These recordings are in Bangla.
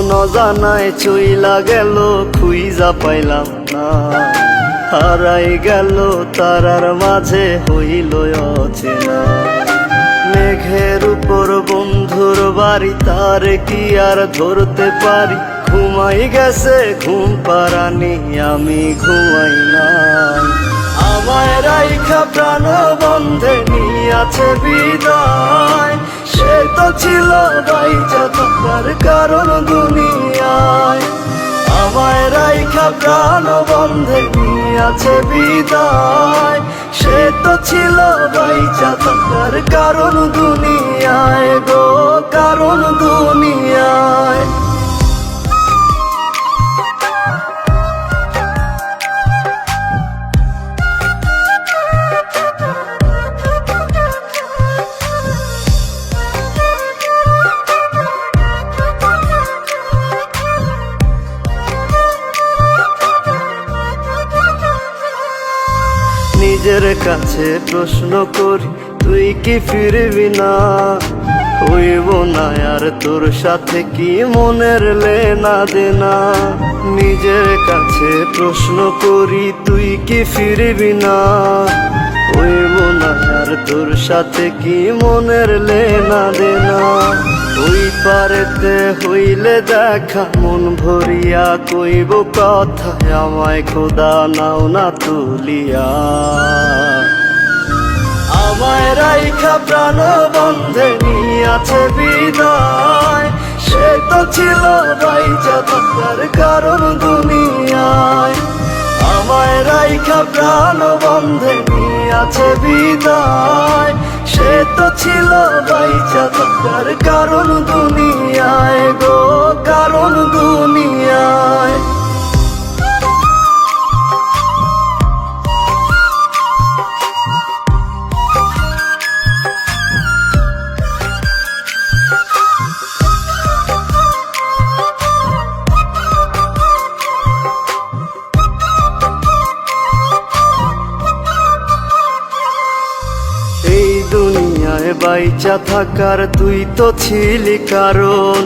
মন অজানায় চইলা গেল, খুইজা পাইলাম না। হারাই গেল তারার মাঝে, হইল অচেনা। মেঘের উপর বন্ধুর বাড়ি, তার কি আর ধরতে পারি? ঘুমাই গেছে ঘুম পারানি, আমি ঘুমাই না। আমায় রাইখা প্রাণ বন্ধে নিয়াছে বিদায়, সে তো ছিল বাইচা থাকার কারণ দুনিয়ায়। আমায় রাইখা প্রাণ বন্ধে নিয়াছে বিদায়, সে তো ছিল বাইচা থাকার কারণ দুনিয়ায় গো, কারণ দুনিয়ায়। নিজের কাছে প্রশ্ন করি, তুই কি ফিরবি না? হইব না আর তোর সাথে কি মনের লেনা দেনা? নিজের কাছে প্রশ্ন করি, তুই কি ফিরবি না? হইব না আর তোর সাথে কি মনের লেনা দেনা? ওই পারেতে হইলে দেখা, মন ভরিয়া কইব কথা, আমায় খোদা নাও না তুলিয়া। আমায় রাইখা প্রাণ বন্ধে নিয়াছে বিদায়, সে তো ছিল বাইচা থাকার কারণ দুনিয়ায়। আমায় রাইখা প্রাণ বন্ধে নিয়াছে বিদায়, সে তো ছিল বাইচা থাকার কারণ দুনিয়ায় গো, কারণ দুনিয়ায়। এই দুনিয়ায় বাইচা থাকার তুই তো ছিলি কারণ,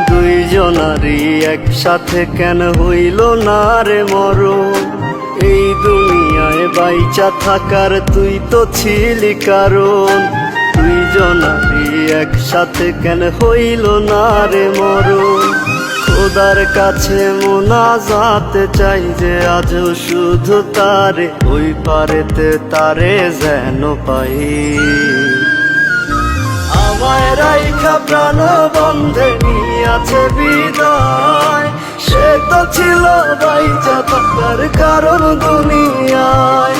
দুইজনারই একসাথে কেন হইল না রে মরণ? এই দুনিয়ায় বাইচা থাকার তুই তো ছিলি কারণ, দুইজনারই একসাথে কেন হইল না রে মরণ? খোদার কাছে মোনাজাত চাই যে আজও শুধু তারে, ওই পারেতে তারে যেন পাই। আমায় রাইখা প্রাণ বন্ধে নিয়াছে বিদায়, সে তো ছিল বাইচা থাকার কারণ দুনিয়ায়।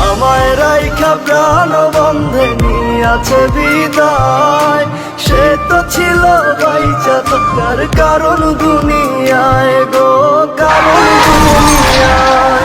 আমায় রাইখা প্রাণ বন্ধে নিয়াছে বিদায়, সে তো ছিল বাইচা থাকার কারণ দুনিয়ায় গো, কারণ দুনিয়ায়।